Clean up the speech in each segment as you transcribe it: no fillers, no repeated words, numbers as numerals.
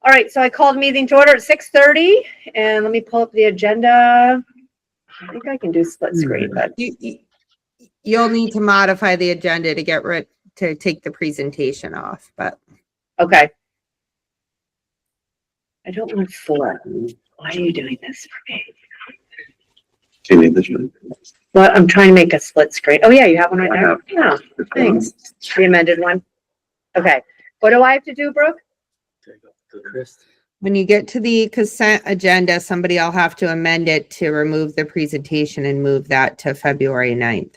All right, so I called meeting to order at 6:30, and let me pull up the agenda. I think I can do split screen, but You'll need to modify the agenda to take the presentation off, but. okay. I don't want 4. Why are you doing this for me? Do you need this one? Well, I'm trying to make a split screen. Oh yeah, you have one right now? Yeah, thanks. The amended one. Okay, what do I have to do, Brooke? When you get to the consent agenda, somebody will have to amend it to remove the presentation and move that to February 9th.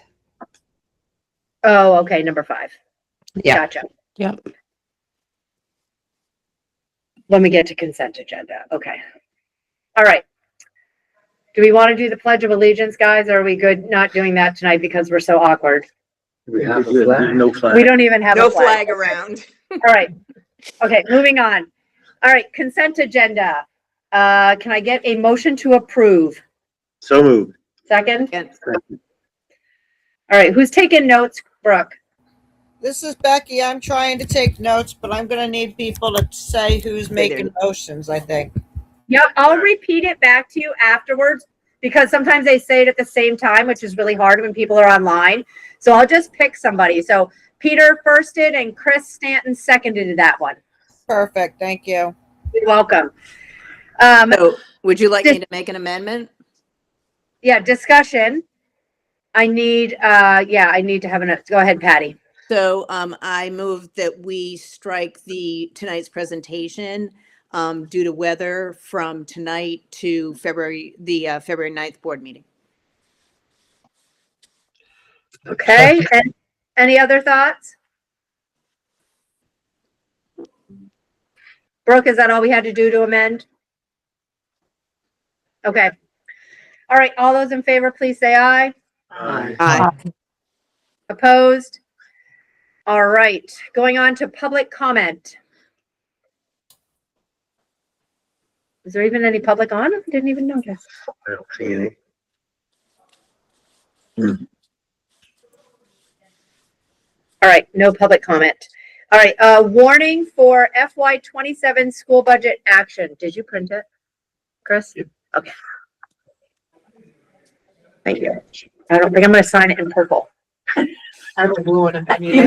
Oh, okay, number 5. Yeah. Gotcha. Yep. Let me get to consent agenda. Okay. All right. Do we want to do the Pledge of Allegiance, guys? Or are we good not doing that tonight because we're so awkward? We have a flag. No flag. We don't even have No a flag. around. All right. Okay, moving on. All right, consent agenda. Can I get a motion to approve? So moved. Second? All right, who's taking notes, Brooke? This is Becky. I'm trying to take notes, but I'm going to need people to say who's making motions, I think. Yep, I'll repeat it back to you afterwards because sometimes they say it at the same time, which is really hard when people are online. So I'll just pick somebody. So Peter firsted and Chris Stanton seconded that one. Perfect. Thank you. You're welcome. So would you like me to make an amendment? Yeah, discussion. I need to have go ahead, Patty. So I move that we strike tonight's presentation due to weather from tonight to February 9th board meeting. Okay. And any other thoughts? Brooke, is that all we had to do to amend? Okay. All right. All those in favor, please say aye. Aye. Opposed? All right. Going on to public comment. Is there even any public on? I didn't even notice. I don't see any. All right. No public comment. All right. Warning for FY27 school budget action. Did you print it, Chris? Yep. Okay. Thank you. I don't think I'm going to sign it in purple. I have a blue one if I need it.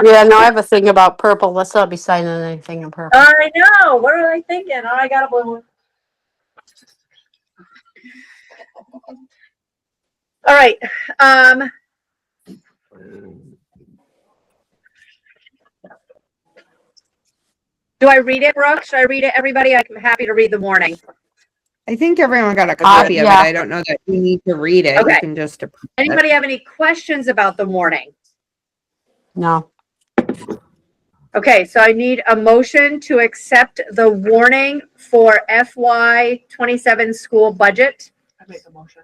Yeah, no, I have a thing about purple. Let's not be signing anything in purple. I know. What are I thinking? Oh, I got a blue one. All right. Do I read it, Brooke? Should I read it, everybody? I'm happy to read the warning. I think everyone got a copy of it. yeah. I don't know that you need to read it. Okay. You can just approve it. Anybody have any questions about the warning? No. Okay, so I need a motion to accept the warning for FY27 school budget. I make a motion.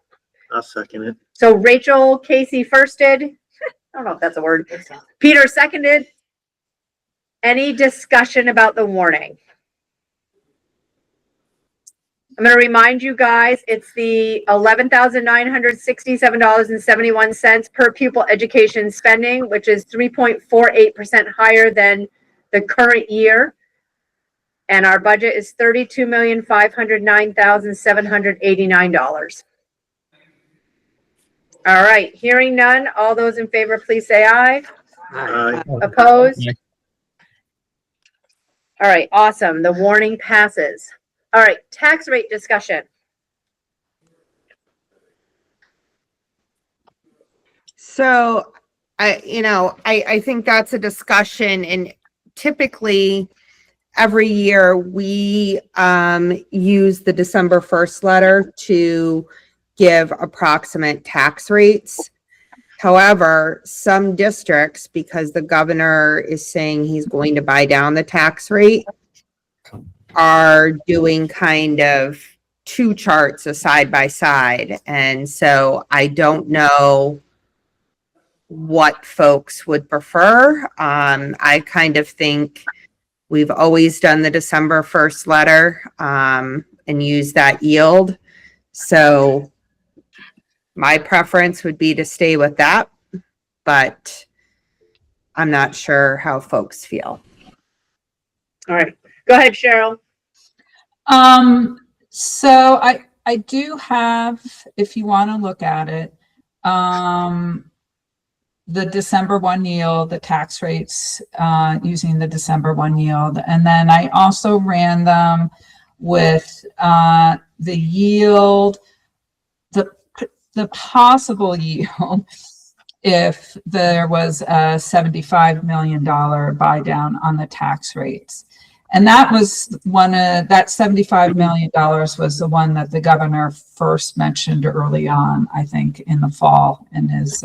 I'll second it. So Rachel Casey firsted. I don't know if that's a word. Peter seconded. Any discussion about the warning? I'm going to remind you guys, it's the $11,967.71 per pupil education spending, which is 3.48% higher than the current year. And our budget is $32,509,789. All right, hearing none, all those in favor, please say aye. Aye. Opposed? All right, awesome. The warning passes. All right, tax rate discussion. So, I think that's a discussion, and typically every year we use the December 1st letter to give approximate tax rates. However, some districts, because the governor is saying he's going to buy down the tax rate, are doing kind of two charts, a side by side. And so I don't know what folks would prefer. I kind of think we've always done the December 1st letter and use that yield. So my preference would be to stay with that, but I'm not sure how folks feel. All right. Go ahead, Cheryl. So I do have, if you want to look at it, the December 1 yield, the tax rates, using the December 1 yield. And then I also ran them with, the yield, the possible yield if there was a $75 million buy down on the tax rates. And that was that $75 million was the one that the governor first mentioned early on, I think, in the fall in his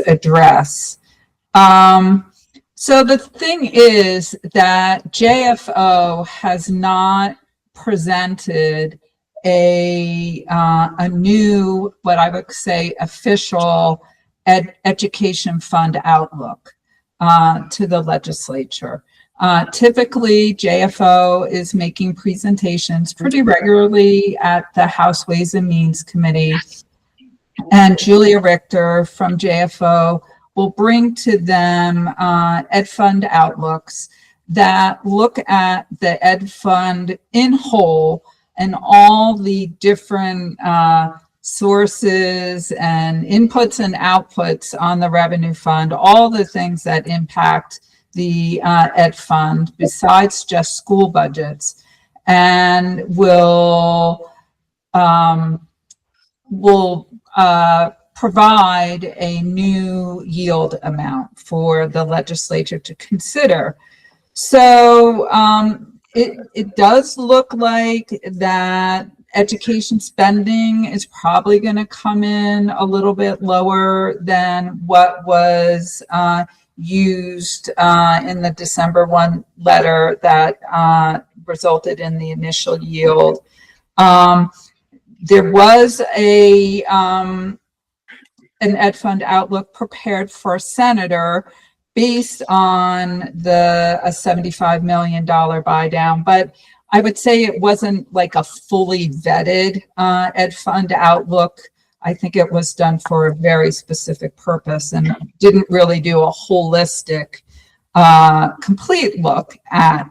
address. So the thing is that JFO has not presented a new, what I would say, official education fund outlook to the legislature. Typically, JFO is making presentations pretty regularly at the House Ways and Means Committee, and Julia Richter from JFO will bring to them Ed Fund outlooks that look at the Ed Fund in whole and all the different sources and inputs and outputs on the revenue fund, all the things that impact the Ed Fund besides just school budgets, and will provide a new yield amount for the legislature to consider. So it does look like that education spending is probably going to come in a little bit lower than what was used in the December 1 letter that resulted in the initial yield. There was an Ed Fund outlook prepared for a senator based on a $75 million buy down, but I would say it wasn't like a fully vetted Ed Fund outlook. I think it was done for a very specific purpose and didn't really do a holistic, complete look at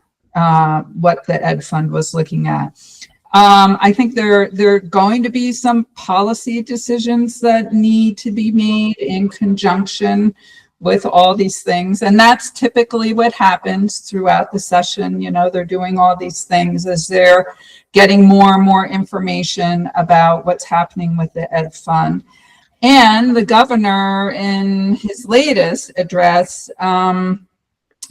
what the Ed Fund was looking at. I think there are going to be some policy decisions that need to be made in conjunction with all these things. And that's typically what happens throughout the session. You know, they're doing all these things as they're getting more and more information about what's happening with the Ed Fund. And the governor in his latest address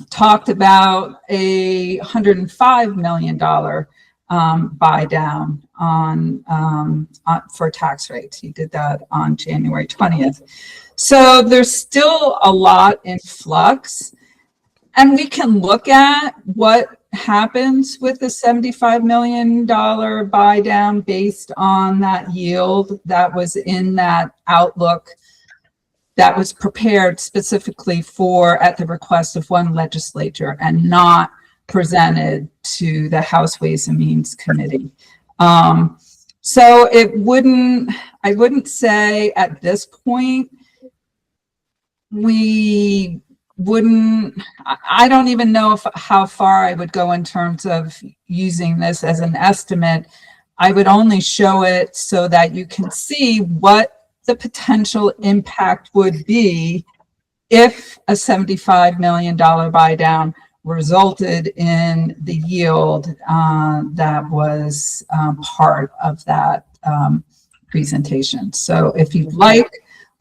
talked about a $105 million buy down on for tax rates. He did that on January 20th. So there's still a lot in flux, and we can look at what happens with the $75 million buy down based on that yield that was in that outlook that was prepared specifically at the request of one legislature and not presented to the House Ways and Means Committee. So I wouldn't say at this point, I don't even know how far I would go in terms of using this as an estimate. I would only show it so that you can see what the potential impact would be if a $75 million buy down resulted in the yield that was part of that presentation. So if you'd like,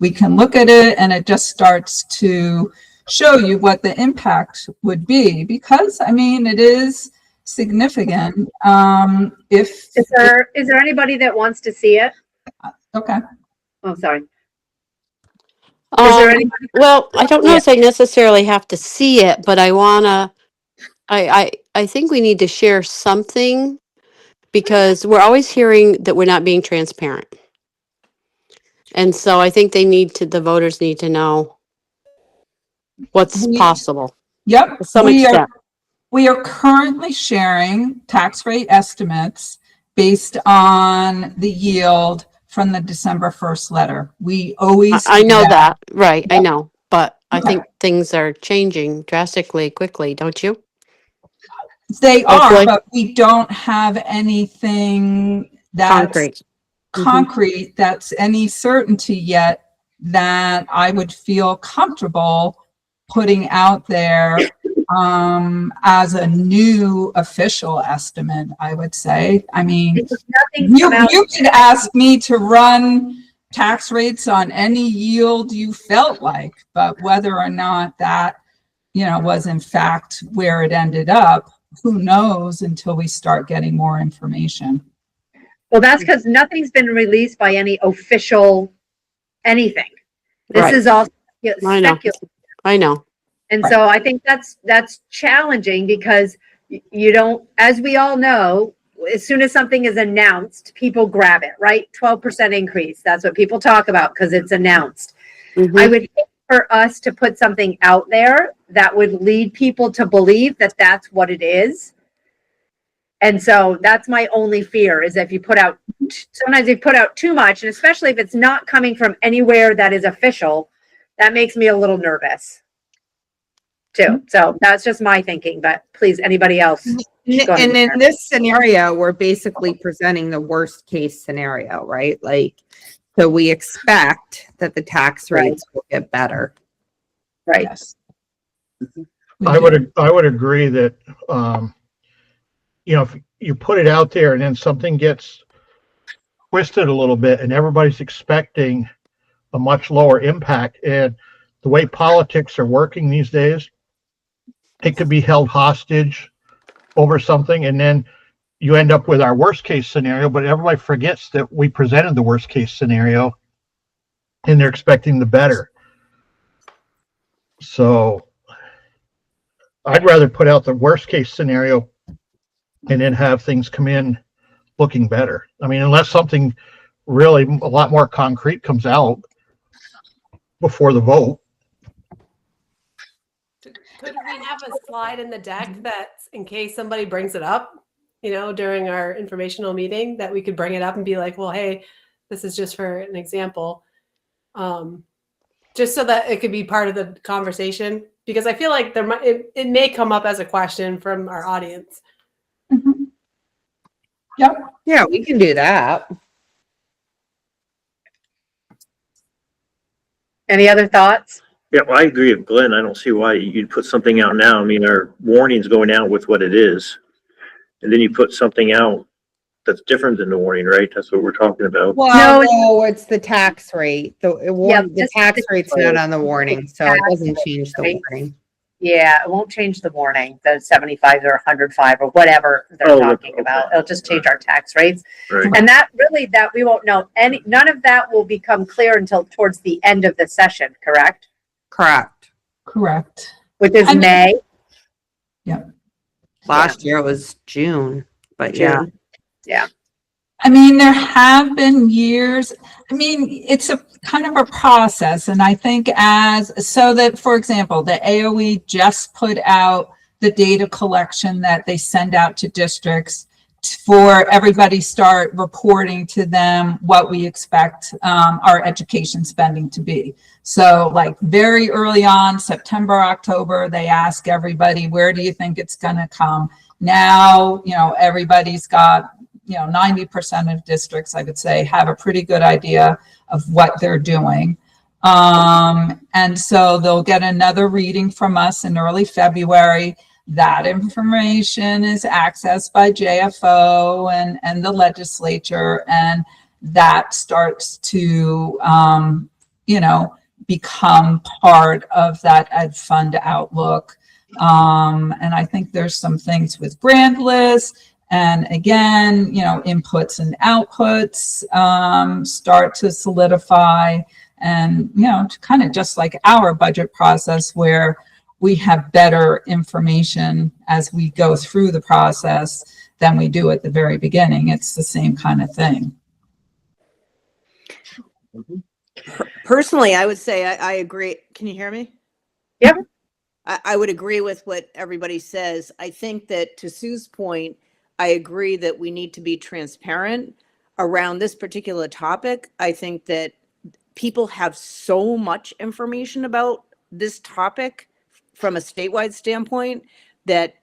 we can look at it, and it just starts to show you what the impact would be, because I mean, it is significant. Is there anybody that wants to see it? Okay. Oh, sorry. Is there anybody? Well, I don't know if I necessarily have to see it, but I think we need to share something, because we're always hearing that we're not being transparent. And so I think the voters need to know what's possible. Yep. To some extent. We are currently sharing tax rate estimates based on the yield from the December 1st letter. We always I know that. Right. Yep. I know. But I Okay. think things are changing drastically quickly, don't you? They are, Hopefully. but we don't have anything that's Concrete. concrete, that's any certainty yet that I would feel comfortable putting out there as a new official estimate, I would say. I mean, Nothing's come out. you could ask me to run tax rates on any yield you felt like, but whether or not that, was in fact where it ended up, who knows until we start getting more information. Well, that's because nothing's been released by any official anything. This Right. is all I know. speculative. I know. And so I think that's challenging because you don't, as we all know, as soon as something is announced, people grab it, right? 12% increase. That's what people talk about because it's announced. Mhm. I would hate for us to put something out there that would lead people to believe that that's what it is. And so that's my only fear is if you put out, sometimes you put out too much, and especially if it's not coming from anywhere that is official, that makes me a little nervous too. So that's just my thinking, but please, anybody else? Go ahead, And in Karen. this scenario, we're basically presenting the worst case scenario, right? Like, so we expect that the tax rates will get better. Right. Yes. I would agree that, if you put it out there and then something gets twisted a little bit and everybody's expecting a much lower impact, and the way politics are working these days, it could be held hostage over something, and then you end up with our worst case scenario, but everybody forgets that we presented the worst case scenario and they're expecting the better. So I'd rather put out the worst case scenario and then have things come in looking better. I mean, unless something really a lot more concrete comes out before the vote. Could we have a slide in the deck that's in case somebody brings it up, during our informational meeting, that we could bring it up and be like, well, hey, this is just for an example. Just so that it could be part of the conversation, because I feel like it may come up as a question from our audience. Mhm. Yep. Yeah, we can do that. Any other thoughts? Yeah, well, I agree with Glenn. I don't see why you'd put something out now. I mean, our warning's going out with what it is. And then you put something out that's different than the warning, right? That's what we're talking about. Well, No. no, it's the tax rate. The just tax the- rate's not on the warning, so it doesn't Tax change the rate. warning. Yeah, it won't change the warning, the 75 or 105 or whatever they're Oh, talking okay. about. It'll just change our tax rates. Right. And that we won't know none of that will become clear until towards the end of the session, correct? Correct. Correct. Which is I mean- May. Last year it was June, but yeah. June. Yeah. I mean, there have been years, I mean, it's a kind of a process. And I think so that, for example, the AOE just put out the data collection that they send out to districts for everybody start reporting to them what we expect our education spending to be. So like very early on, September, October, they ask everybody, where do you think it's going to come? Now, everybody's got, 90% of districts, I would say, have a pretty good idea of what they're doing. And so they'll get another reading from us in early February. That information is accessed by JFO and the legislature, and that starts to, become part of that Ed Fund outlook. And I think there's some things with grant lists, and again, inputs and outputs start to solidify, and kind of just like our budget process where we have better information as we go through the process than we do at the very beginning. It's the same kind of thing. Personally, I would say I agree. Can you hear me? Yep. I would agree with what everybody says. I think that to Sue's point, I agree that we need to be transparent around this particular topic. I think that people have so much information about this topic from a statewide standpoint that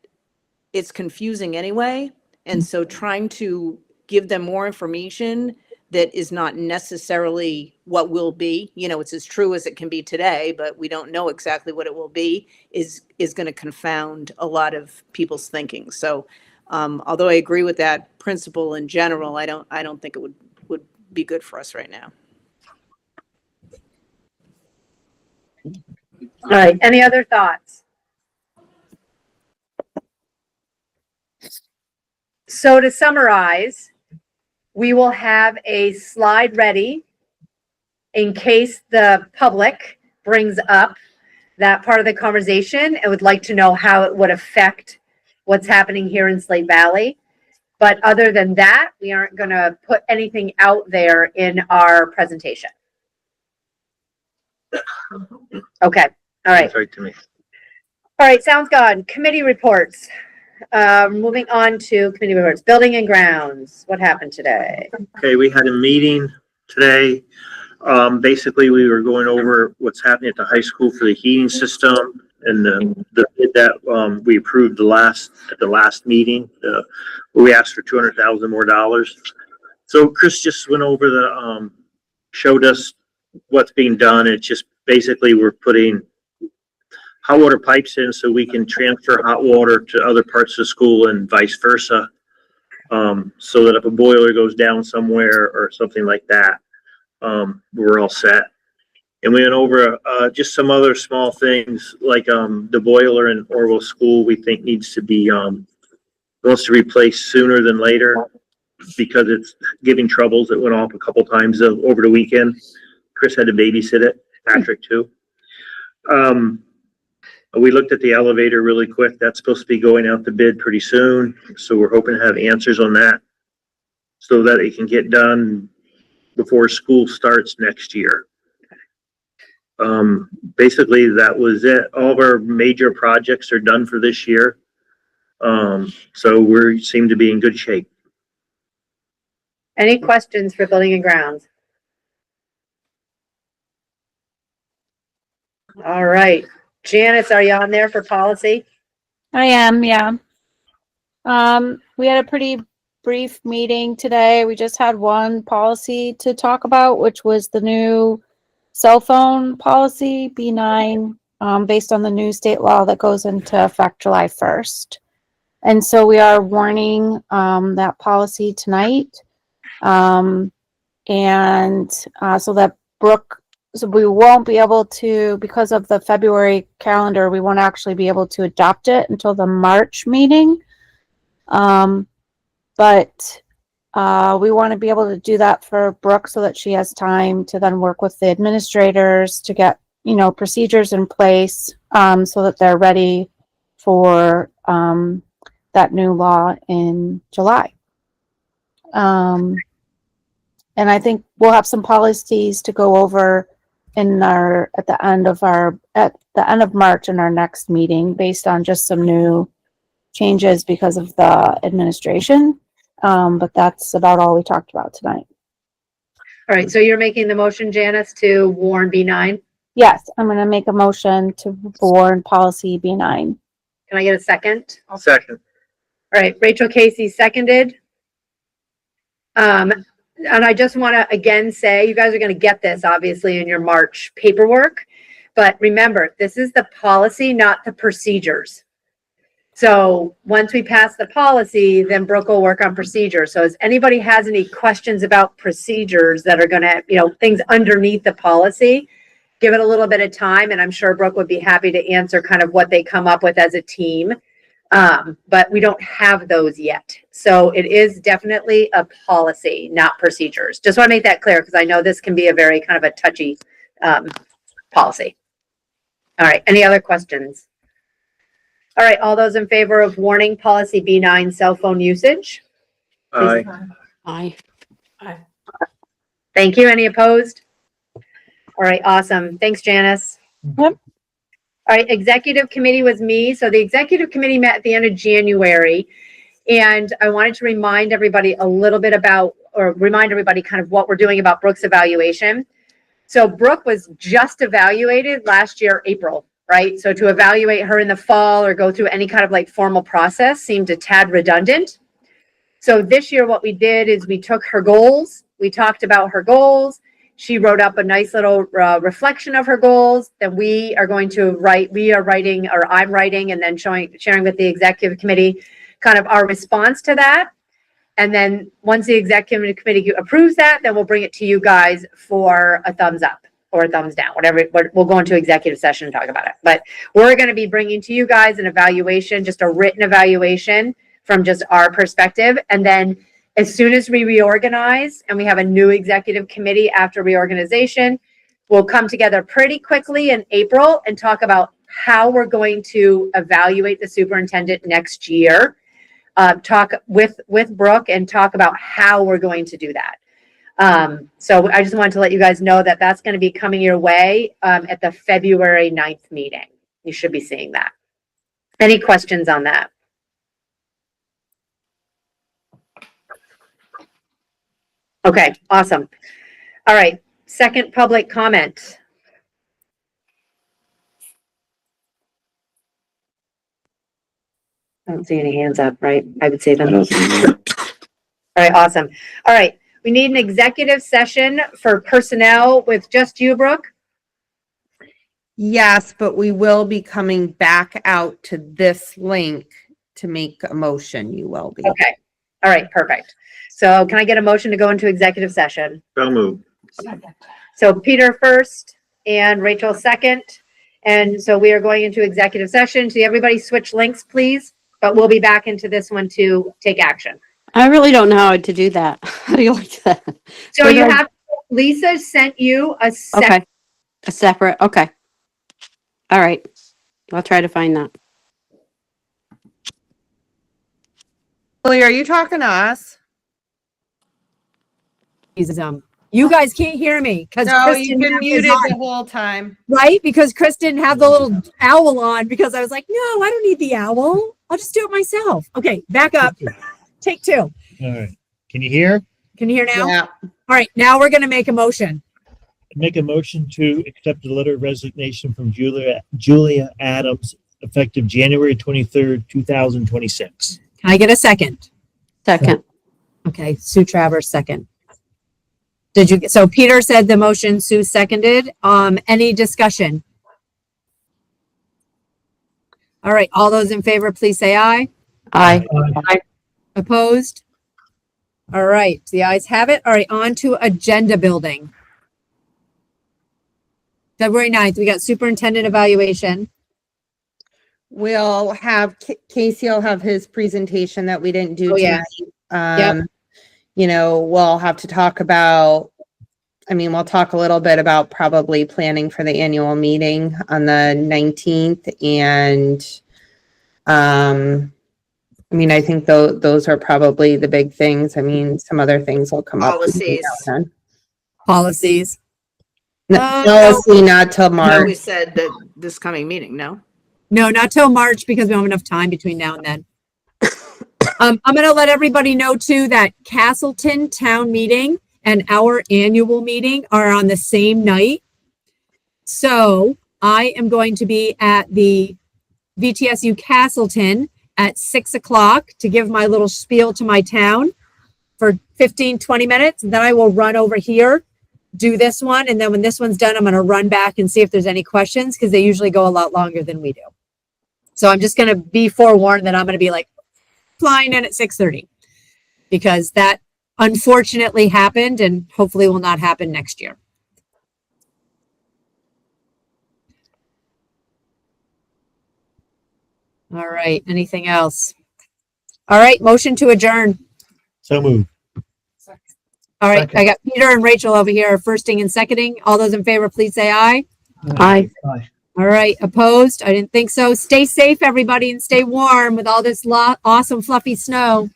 it's confusing anyway. And so trying to give them more information that is not necessarily what will be, it's as true as it can be today, but we don't know exactly what it will be, is going to confound a lot of people's thinking. So although I agree with that principle in general, I don't think it would be good for us right now. All right. Any other thoughts? So to summarize, we will have a slide ready in case the public brings up that part of the conversation and would like to know how it would affect what's happening here in Slate Valley. But other than that, we aren't going to put anything out there in our presentation. Okay. All right. That's right to me. All right. Sounds good. Committee reports. Moving on to committee reports. Building and grounds. What happened today? Okay, we had a meeting today. Basically, we were going over what's happening at the high school for the heating system and the bid that we approved at the last meeting. We asked for $200,000 more. So Chris just went over showed us what's being done. It's just basically we're putting hot water pipes in so we can transfer hot water to other parts of the school and vice versa. So that if a boiler goes down somewhere or something like that, we're all set. And we went over just some other small things like the boiler in Orwell School we think needs to be wants to replace sooner than later because it's giving troubles. It went off a couple times over the weekend. Chris had to babysit it, Patrick too. We looked at the elevator really quick. That's supposed to be going out to bid pretty soon. So we're hoping to have answers on that so that it can get done before school starts next year. Basically that was it. All of our major projects are done for this year. So we seem to be in good shape. Any questions for building and grounds? All right. Janice, are you on there for policy? I am, yeah. We had a pretty brief meeting today. We just had one policy to talk about, which was the new cell phone policy, B9, based on the new state law that goes into effect July 1st. And so we are warning that policy tonight. So that so we won't be able to, because of the February calendar, we won't actually be able to adopt it until the March meeting. But we want to be able to do that for Brooke so that she has time to then work with the administrators to get, procedures in place so that they're ready for that new law in July. And I think we'll have some policies to go over at the end of March in our next meeting based on just some new changes because of the administration. But that's about all we talked about tonight. All right. So you're making the motion, Janice, to warn B9? Yes, I'm going to make a motion to warn policy B9. Can I get a second? I'll second. All right. Rachel Casey seconded. And I just want to again say, you guys are going to get this obviously in your March paperwork, but remember, this is the policy, not the procedures. So once we pass the policy, then Brooke will work on procedures. So if anybody has any questions about procedures that are going to, things underneath the policy, give it a little bit of time. And I'm sure Brooke would be happy to answer kind of what they come up with as a team. But we don't have those yet. So it is definitely a policy, not procedures. Just want to make that clear because I know this can be a very kind of a touchy policy. All right. Any other questions? All right. All those in favor of warning policy B9 cell phone usage? Aye. Aye. Thank you. Any opposed? All right. Awesome. Thanks, Janice. Yep. All right. Executive committee was me. So the executive committee met at the end of January. And I wanted to remind everybody a little bit about, or remind everybody kind of what we're doing about Brooke's evaluation. So Brooke was just evaluated last year, April right? So to evaluate her in the fall or go through any kind of like formal process seemed a tad redundant. So this year, what we did is we took her goals. We talked about her goals. She wrote up a nice little reflection of her goals. Then we are going to write, I'm writing and then sharing with the executive committee kind of our response to that. And then once the executive committee approves that, then we'll bring it to you guys for a thumbs up or a thumbs down, whatever. We'll go into executive session and talk about it. But we're going to be bringing to you guys an evaluation, just a written evaluation from just our perspective. And then as soon as we reorganize and we have a new executive committee after reorganization, we'll come together pretty quickly in April and talk about how we're going to evaluate the superintendent next year. Talk with Brooke and talk about how we're going to do that. So I just wanted to let you guys know that that's going to be coming your way at the February 9th meeting. You should be seeing that. Any questions on that? Okay, awesome. All right, second public comment. I don't see any hands up, right? I would say them. All right, awesome. All right, we need an executive session for personnel with just you, Brooke. Yes, but we will be coming back out to this link to make a motion. You will be. Okay, all right, perfect. So can I get a motion to go into executive session? So moved. So Peter first and Rachel second. And so we are going into executive session. So everybody switch links, please. But we'll be back into this one to take action. I really don't know how to do that. How do you like that? So Where do you I- have, Lisa sent you a Okay. A separate, okay. All right. I'll try to find that. Lily, are you talking to us? You guys can't hear me because No, you've been muted the whole time. right? Because Chris didn't have the little owl on because I was like, no, I don't need the owl. I'll just do it myself. Okay, back up. Take two. All right. Can you hear? Can you hear now? Yeah. All right, now we're going to make a motion. Make a motion to accept the letter of resignation from Julia Adams, effective January 23rd, 2026. Can I get a second? Second. Okay, Sue Travers, second. So Peter said the motion, Sue seconded. Any discussion? All right, all those in favor, please say aye. Aye. Opposed? All right, the ayes have it. All right, on to agenda building. February 9th, we got superintendent evaluation. We'll have Casey will have his presentation that we didn't do Oh, yeah. tonight. You know, we'll have to talk about, we'll talk a little bit about probably planning for the annual meeting on the 19th. And, I think those are probably the big things. Some other things will come Policies. up. Policies. Policy, not till No, March. we said that this coming meeting, no? No, not till March because we don't have enough time between now and then. I'm going to let everybody know too that Castleton town meeting and our annual meeting are on the same night. So I am going to be at the VTSU Castleton at 6:00 to give my little spiel to my town for 15-20 minutes. And then I will run over here, do this one. And then when this one's done, I'm going to run back and see if there's any questions because they usually go a lot longer than we do. So I'm just going to be forewarned that I'm going to be like flying in at 6:30 because that unfortunately happened and hopefully will not happen next year. All right. Anything else? All right. Motion to adjourn. So moved. All right. Second. I got Peter and Rachel over here firsting and seconding. All those in favor, please say aye. Aye. All right. Opposed? I didn't think so. Stay safe, everybody, and stay warm with all this awesome fluffy snow.